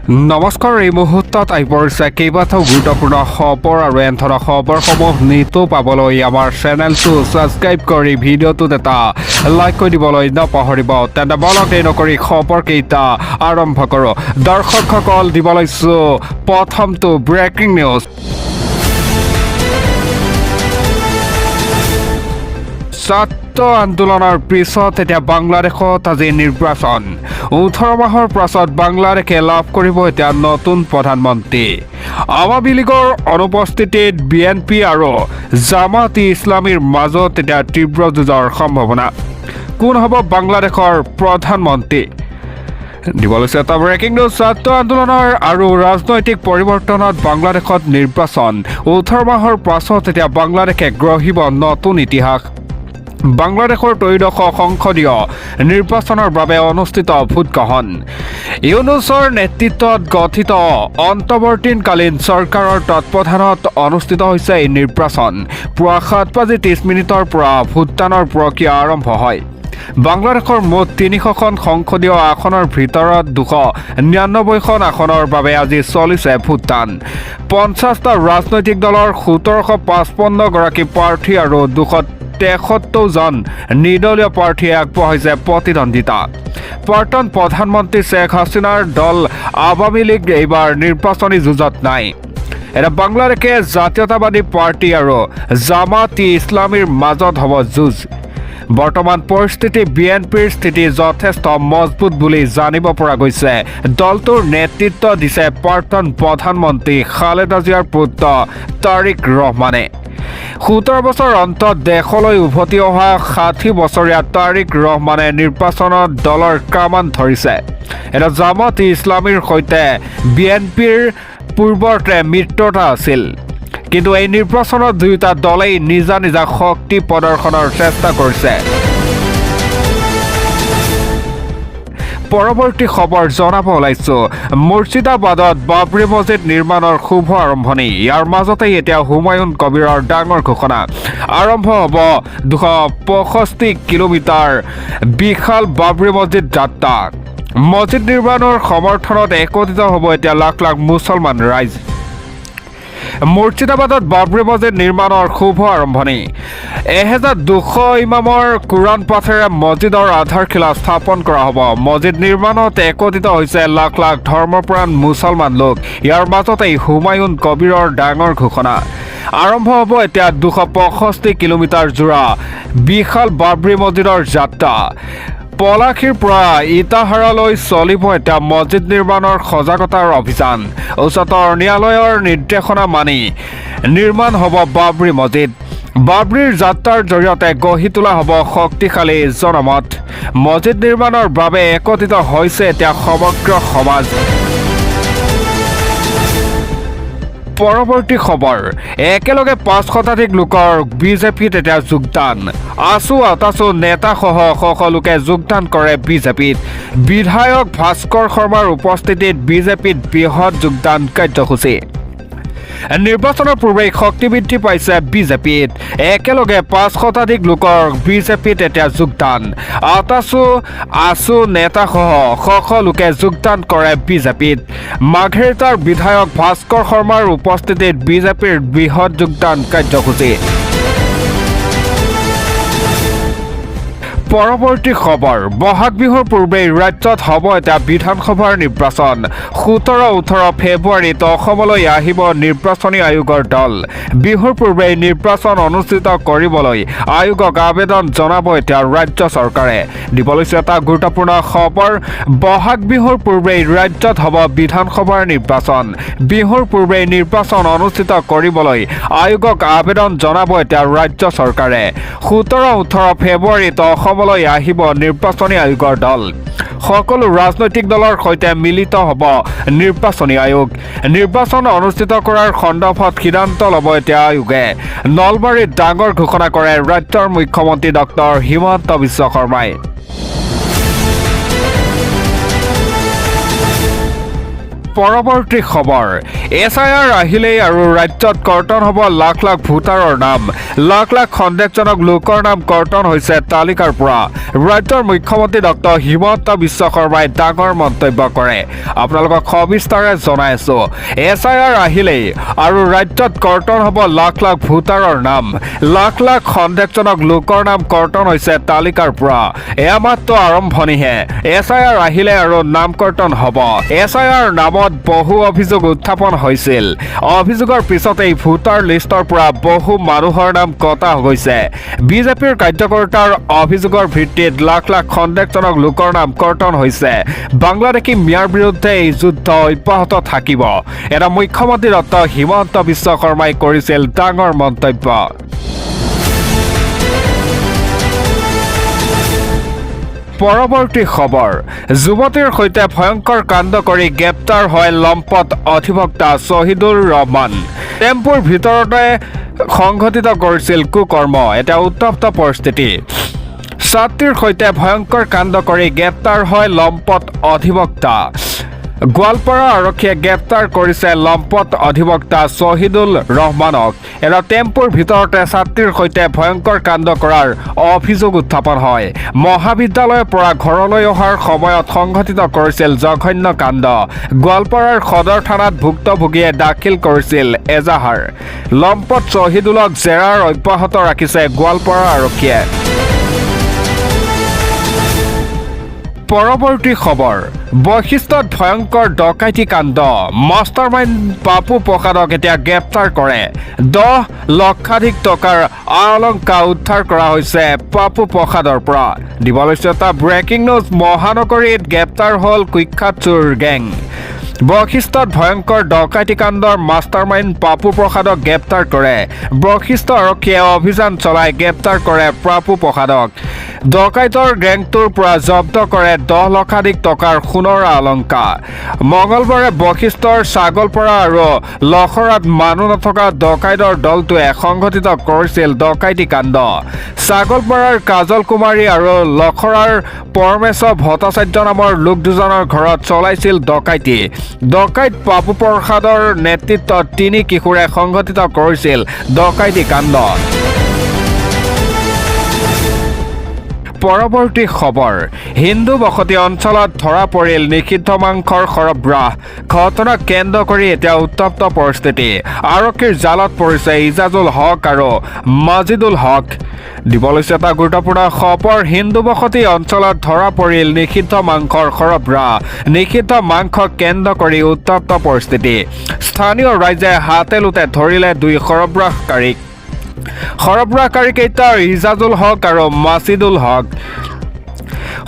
নমস্কাৰ এই মুহূৰ্তত আহি পৰিছে কেইবাটাও গুৰুত্বপূৰ্ণ খবৰ আৰু এনে ধৰণৰ খবৰসমূহ নিতৌ পাবলৈ আমাৰ চেনেলটো ছাবস্ক্ৰাইব কৰি ভিডিঅ'টোত এটা লাইক কৰি দিবলৈ নাপাহৰিব। তেন্তে বলক দেৰি নকৰি খবৰকেইটা আৰম্ভ কৰোঁ। দৰ্শকসকল দিব লৈছোঁ প্ৰথমটো ব্ৰেকিং নিউজ। ছাত্ৰ আন্দোলনৰ পিছত এতিয়া বাংলাদেশত আজি নিৰ্বাচন। 18 মাহৰ পাছত বাংলাদেশে লাভ কৰিব এতিয়া নতুন প্ৰধানমন্ত্ৰী। আৱামী লীগৰ অনুপস্থিতিত বিএনপি আৰু জামাত ইছলামীৰ মাজত এতিয়া তীব্ৰ যুঁজৰ সম্ভাৱনা। কোন হ'ব বাংলাদেশৰ প্ৰধানমন্ত্ৰী? দিব লৈছে এটা ব্ৰেকিং নিউজ। ছাত্ৰ আন্দোলনৰ আৰু ৰাজনৈতিক পৰিৱৰ্তনত বাংলাদেশত নিৰ্বাচন। 18 মাহৰ পাছত এতিয়া বাংলাদেশে গঢ়িব নতুন ইতিহাস। বাংলাদেশৰ ত্ৰয়োদশ সংসদীয় নিৰ্বাচনৰ বাবে অনুষ্ঠিত ভোটগ্ৰহণ। ইউনুছৰ নেতৃত্বত গঠিত অন্তৱৰ্তীকালীন চৰকাৰৰ তত্বাৱধানত অনুষ্ঠিত হৈছে এই নিৰ্বাচন। পুৱা 7:30 পৰা ভোটদানৰ প্ৰক্ৰিয়া আৰম্ভ হয়। বাংলাদেশৰ মুঠ 300খন সংসদীয় আসনৰ ভিতৰত 299খন আসনৰ বাবে আজি চলিছে ভোটদান। 50টা ৰাজনৈতিক দলৰ 1755 গৰাকী প্ৰাৰ্থী আৰু 273জন নিৰ্দলীয় প্ৰাৰ্থীয়ে আগবঢ়াইছে প্ৰতিদ্বন্দ্বিতা। প্ৰাক্তন প্ৰধানমন্ত্ৰী শ্বেখ হাছিনাৰ দল আৱামী লীগ এইবাৰ নিৰ্বাচনী যুঁজত নাই। এটা বাংলাদেশে জাতীয়তাবাদী পাৰ্টি আৰু জামাত ইছলামীৰ মাজত হ'ব যুঁজ। বৰ্তমান পৰিস্থিতি বিএনপিৰ স্থিতি যথেষ্ট মজবুত বুলি জানিব পৰা গৈছে। দলটোৰ নেতৃত্ব দিছে প্ৰাক্তন প্ৰধানমন্ত্ৰী খালেদা জিয়াৰ পুত্ৰ তাৰিক ৰহমানে। 17 বছৰ অন্তত দেশলৈ উভতি অহা 60 বছৰীয়া তাৰিক ৰহমানে নিৰ্বাচনত দলৰ কামান ধৰিছে। এটা জামাত ইছলামীৰ সৈতে বিএনপিৰ পূৰ্বতে মিত্ৰতা আছিল, কিন্তু এই নিৰ্বাচনত দুয়োটা দলেই নিজা নিজা শক্তি প্ৰদৰ্শনৰ চেষ্টা কৰিছে। পৰৱৰ্তী খবৰ জনাব ওলাইছোঁ। মুৰ্ছিদাবাদত বাবৰি মছজিদ নিৰ্মাণৰ শুভ আৰম্ভণি। ইয়াৰ মাজতেই এতিয়া হুমায়ুন কবিৰৰ ডাঙৰ ঘোষণা। আৰম্ভ হ'ব 265 কিলোমিটাৰ বিশাল বাবৰি মছজিদ যাত্ৰা। মছজিদ নিৰ্মাণৰ সমৰ্থনত একত্ৰিত হ'ব এতিয়া লাখ লাখ মুছলমান ৰাইজ। মুৰ্ছিদাবাদত বাবৰি মছজিদ নিৰ্মাণৰ শুভ আৰম্ভণি। 1200 ইমামৰ কোৰাণ পাঠেৰে মছজিদৰ আধাৰশিলা স্থাপন কৰা হ'ব। মছজিদ নিৰ্মাণত একত্ৰিত হৈছে লাখ লাখ ধৰ্মপ্ৰাণ মুছলমান লোক। ইয়াৰ মাজতেই হুমায়ুন কবিৰৰ ডাঙৰ ঘোষণা। আৰম্ভ হ'ব এতিয়া 265 কিলোমিটাৰ জোৰা বিশাল বাবৰি মছজিদৰ যাত্ৰা। পলাশীৰ পৰা ইটাহাৰালৈ চলিব এতিয়া মছজিদ নিৰ্মাণৰ সজাগতাৰ অভিযান। উচ্চতৰ ন্যায়ালয়ৰ নিৰ্দেশনা মানি নিৰ্মাণ হ'ব বাবৰি মছজিদ। বাবৰিৰ যাত্ৰাৰ জৰিয়তে গঢ়ি তোলা হ'ব শক্তিশালী জনমত। মছজিদ নিৰ্মাণৰ বাবে একত্ৰিত হৈছে এতিয়া সমগ্ৰ সমাজ। পৰৱৰ্তী খবৰ। একেলগে 5 শতাধিক লোকৰ বিজেপিত এতিয়া যোগদান। আটাচু নেতাসহ সকলোকে যোগদান কৰে বিজেপিত। বিধায়ক ভাস্কৰ শৰ্মাৰ উপস্থিতিত বিজেপিত বৃহৎ যোগদান কাৰ্যসূচী। নিৰ্বাচনৰ পূৰ্বেই শক্তি বৃদ্ধি পাইছে বিজেপিত। একেলগে 5 শতাধিক লোকৰ বিজেপিত এতিয়া যোগদান। আছু নেতাসহ সকলোকে যোগদান কৰে বিজেপিত। মাঘেৰিটাৰ বিধায়ক ভাস্কৰ শৰ্মাৰ উপস্থিতিত বিজেপিৰ বৃহৎ যোগদান কাৰ্যসূচী। পৰৱৰ্তী খবৰ। বহাগ বিহুৰ পূৰ্বেই ৰাজ্যত হ'ব এতিয়া বিধানসভাৰ নিৰ্বাচন। 17-18 ফেব্ৰুৱাৰীত অসমলৈ আহিব নিৰ্বাচনী আয়োগৰ দল। বিহুৰ পূৰ্বেই নিৰ্বাচন অনুষ্ঠিত কৰিবলৈ আয়োগক আবেদন জনাব এতিয়া ৰাজ্য চৰকাৰে। দিব লৈছে এটা গুৰুত্বপূৰ্ণ খবৰ। বহাগ বিহুৰ পূৰ্বেই ৰাজ্যত হ'ব বিধানসভাৰ নিৰ্বাচন। বিহুৰ পূৰ্বেই নিৰ্বাচন অনুষ্ঠিত কৰিবলৈ আয়োগক আবেদন জনাব এতিয়া ৰাজ্য চৰকাৰে। 17-18 ফেব্ৰুৱাৰীত অসমলৈ আহিব নিৰ্বাচনী আয়োগৰ দল। সকলো ৰাজনৈতিক দলৰ সৈতে মিলিত হ'ব নিৰ্বাচনী আয়োগ। নিৰ্বাচন অনুষ্ঠিত কৰাৰ সন্দৰ্ভত সিদ্ধান্ত ল'ব এতিয়া আয়োগে। নলবাৰীত ডাঙৰ ঘোষণা কৰে ৰাজ্যৰ মুখ্যমন্ত্ৰী ডক্টৰ হিমন্ত বিশ্ব শৰ্মাই। পৰৱৰ্তী খবৰ। SIR আহিলেই আৰু ৰাজ্যত কৰ্তন হ'ব লাখ লাখ ভোটাৰৰ নাম লাখ লাখ সন্দেহজনক লোকৰ নাম কৰ্তন হৈছে তালিকাৰ পৰা ৰাজ্যৰ মুখ্যমন্ত্ৰী ডক্টৰ হিমন্ত বিশ্ব শৰ্মাই ডাঙৰ মন্তব্য কৰে আপোনালোকক সবিস্তাৰে জনাই আছো SIR আহিলেই আৰু ৰাজ্যত কৰ্তন হ'ব লাখ লাখ ভোটাৰৰ নাম লাখ লাখ সন্দেহজনক লোকৰ নাম কৰ্তন হৈছে তালিকাৰ পৰা এয়া মাত্ৰ আৰম্ভণিহে SIR আহিলে আৰু নাম কৰ্তন হ'ব SIR নামত বহু অভিযোগ উত্থাপন হৈছিল অভিযোগৰ পিছতেই ভোটাৰ লিষ্টৰ পৰা বহু মানুহৰ নাম কটা গৈছে বিজেপিৰ কাৰ্যকৰ্তাৰ অভিযোগৰ ভিত্তিত লাখ লাখ সন্দেহজনক লোকৰ নাম কৰ্তন হৈছে বাংলাদেশী মিয়াৰ বিৰুদ্ধে এই যুদ্ধ অব্যাহত থাকিব এটা মুখ্যমন্ত্ৰী ডক্টৰ হিমন্ত বিশ্ব শৰ্মাই কৰিছিল ডাঙৰ মন্তব্য পৰৱৰ্তী খবৰ যুৱতীৰ সৈতে ভয়ংকৰ কাণ্ড কৰি গ্ৰেপ্তাৰ হয় লম্পট অধিবক্তা শ্বহিদুৰ ৰহমান টেম্পুৰ ভিতৰতে সংঘটিত কৰিছিল কুকৰ্ম এটা উত্তপ্ত পৰিস্থিতি ছাত্ৰীৰ সৈতে ভয়ংকৰ কাণ্ড কৰি গ্ৰেপ্তাৰ হয় লম্পট অধিবক্তা গোৱালপাৰা আৰক্ষীয়ে গ্ৰেপ্তাৰ কৰিছে লম্পট অধিবক্তা শ্বহিদুল ৰহমানক এটা টেম্পুৰ ভিতৰতে ছাত্ৰীৰ সৈতে ভয়ংকৰ কাণ্ড কৰাৰ অভিযোগ উত্থাপন হয় মহাবিদ্যালয়ৰ পৰা ঘৰলৈ অহাৰ সময়ত সংঘটিত কৰিছিল জঘন্য কাণ্ড গোৱালপাৰাৰ সদৰ থানাত ভুক্তভোগীয়ে দাখিল কৰিছিল এজাহাৰ লম্পট শ্বহিদুলক জেৰাৰ অব্যাহত ৰাখিছে গোৱালপাৰা আৰক্ষীয়ে পৰৱৰ্তী খবৰ বৈশিষ্ট্যত ভয়ংকৰ ডকাইতি কাণ্ড মাষ্টাৰমাইণ্ড পাপু প্ৰসাদক এতিয়া গ্ৰেপ্তাৰ কৰে 10 লক্ষাধিক টকাৰ অলংকাৰ উদ্ধাৰ কৰা হৈছে পাপু প্ৰসাদৰ পৰা দিবলৈছে এটা ব্ৰেকিং নিউজ মহানগৰীত গ্ৰেপ্তাৰ হ'ল কুখ্যাত চোৰ গেং বৈশিষ্ট্যত ভয়ংকৰ ডকাইতি কাণ্ডৰ মাষ্টাৰমাইণ্ড পাপু প্ৰসাদক গ্ৰেপ্তাৰ কৰে বৈশিষ্ট্য আৰক্ষীয়ে অভিযান চলাই গ্ৰেপ্তাৰ কৰে পাপু প্ৰসাদক ডকাইতৰ গেংটোৰ পৰা জব্দ কৰে 10 লক্ষাধিক টকাৰ সোণৰ অলংকাৰ মঙলবাৰে বৈশিষ্ট্যৰ ছাগলপাৰা আৰু লখৰাত মানুহ নথকা ডকাইতৰ দলটোৱে সংঘটিত কৰিছিল ডকাইতি কাণ্ড ছাগলপাৰাৰ কাজল কুমাৰী আৰু লখৰাৰ পৰমেশ্বৰ ভট্টাচাৰ্য নামৰ লোক দুজনৰ ঘৰত চলাইছিল ডকাইতি ডকাইত পাপু প্ৰসাদৰ নেতৃত্বত 3 কিশোৰে সংঘটিত কৰিছিল ডকাইতি কাণ্ড পৰৱৰ্তী খবৰ হিন্দু বসতি অঞ্চলত ধৰা পৰিল নিষিদ্ধ মাংসৰ সৰবৰাহ ঘটনাক কেন্দ্ৰ কৰি এতিয়া উত্তপ্ত পৰিস্থিতি আৰক্ষীৰ জালত পৰিছে ইজাজুল হক আৰু মাজিদুল হক দিবলৈছে এটা গুৰুত্বপূৰ্ণ খবৰ হিন্দু বসতি অঞ্চলত ধৰা পৰিল নিষিদ্ধ মাংসৰ সৰবৰাহ নিষিদ্ধ মাংসক কেন্দ্ৰ কৰি উত্তপ্ত পৰিস্থিতি স্থানীয় ৰাইজে হাতে লোতে ধৰিলে 2 সৰবৰাহকাৰীক সৰবৰাহকাৰীকেইটা ইজাজুল হক আৰু মাজিদুল হক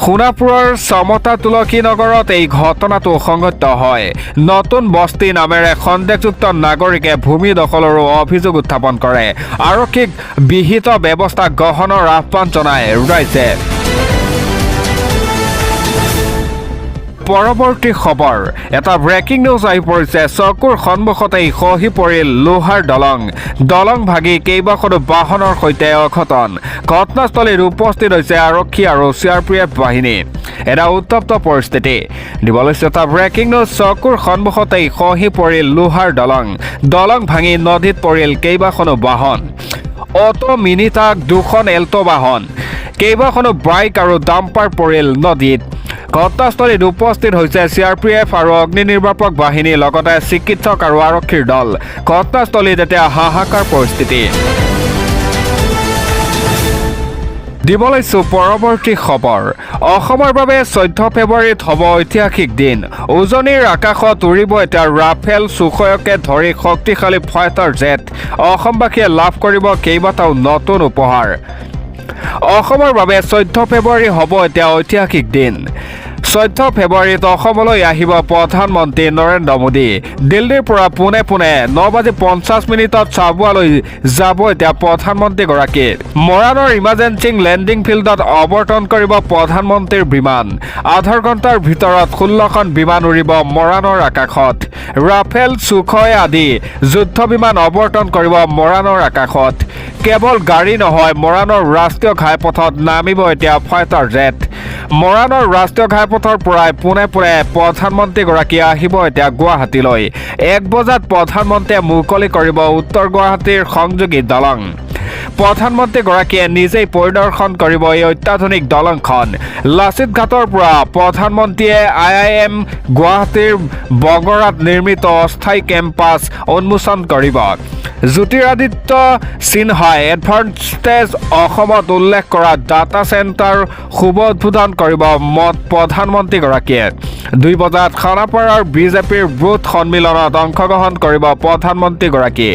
সোণাপুৰৰ সমতা তুলসী নগৰত এই ঘটনাটো সংঘটিত হয় নতুন বস্তি নামেৰে সন্দেহযুক্ত নাগৰিকে ভূমি দখলৰো অভিযোগ উত্থাপন কৰে আৰক্ষীক বিহিত ব্যৱস্থা গ্ৰহণৰ আহ্বান জনায় ৰাইজে পৰৱৰ্তী খবৰ এটা ব্ৰেকিং নিউজ আহি পৰিছে চকুৰ সন্মুখতেই খহি পৰিল লোহাৰ দলং ভাগি কেইবাখনো বাহনৰ সৈতে অঘটন ঘটনাস্থলীত উপস্থিত হৈছে আৰক্ষী আৰু CRPF বাহিনী এটা উত্তপ্ত পৰিস্থিতি দিবলৈছে এটা ব্ৰেকিং নিউজ চকুৰ সন্মুখতেই খহি পৰিল লোহাৰ দলং ভাঙি নদীত পৰিল কেইবাখনো বাহন অটো মিনি ট্ৰাক 2খন এল্টো বাহন কেইবাখনো বাইক আৰু ডাম্পাৰ পৰিল নদীত ঘটনাস্থলীত উপস্থিত হৈছে CRPF আৰু অগ্নি নিৰ্বাপক বাহিনী লগতে চিকিৎসক আৰু আৰক্ষীৰ দল ঘটনাস্থলীত এতিয়া হাহাকাৰ পৰিস্থিতি দিবলৈছো পৰৱৰ্তী খবৰ অসমৰ বাবে 14 ফেব্ৰুৱাৰীত হ'ব ঐতিহাসিক দিন উজনিৰ আকাশত উৰিব এতিয়া ৰাফেল সুখয়কে ধৰি শক্তিশালী ফাইটাৰ জেট অসমবাসীয়ে লাভ কৰিব কেইবাটাও নতুন উপহাৰ অসমৰ বাবে 14 ফেব্ৰুৱাৰী হ'ব এতিয়া ঐতিহাসিক দিন 14 ফেব্ৰুৱাৰীত অসমলৈ আহিব প্ৰধানমন্ত্ৰী নৰেন্দ্ৰ মোদী দিল্লীৰ পৰা পুনে 9:50 চাবুৱালৈ যাব এতিয়া প্ৰধানমন্ত্ৰীগৰাকী মৰাণৰ ইমাৰ্জেঞ্চি লেণ্ডিং ফিল্ডত অৱতৰণ কৰিব প্ৰধানমন্ত্ৰীৰ বিমান আধা ঘণ্টাৰ ভিতৰত 16খন বিমান উৰিব মৰাণৰ আকাশত ৰাফেল সুখয় আদি যুদ্ধ বিমান অৱতৰণ কৰিব মৰাণৰ আকাশত কেৱল গাড়ী নহয় মৰাণৰ ৰাষ্ট্ৰীয় ঘাইপথত নামিব এতিয়া ফাইটাৰ জেট মৰাণৰ ৰাষ্ট্ৰীয় ঘাইপথৰ পৰাই পোনে পোনে প্ৰধানমন্ত্ৰীগৰাকী আহিব এতিয়া গুৱাহাটীলৈ 1 বজাত প্ৰধানমন্ত্ৰীয়ে মুকলি কৰিব উত্তৰ গুৱাহাটীৰ সংযোগী দলং প্ৰধানমন্ত্ৰীগৰাকীয়ে নিজেই পৰিদৰ্শন কৰিব এই অত্যাধুনিক দলংখন লাচিত ঘাটৰ পৰা প্ৰধানমন্ত্ৰীয়ে IIM গুৱাহাটীৰ বগৰাত নিৰ্মিত অস্থায়ী কেম্পাছ উন্মোচন কৰিব জ্যোতিৰাদিত্য সিনহাই এডভান্সটেজ অসমত উল্লেখ কৰা ডাটা চেণ্টাৰ শুভ উদ্বোধন কৰিব প্ৰধানমন্ত্ৰীগৰাকীয়ে 2 বজাত খানাপাৰাৰ বিজেপিৰ বুথ সন্মিলনত অংশগ্ৰহণ কৰিব প্ৰধানমন্ত্ৰীগৰাকী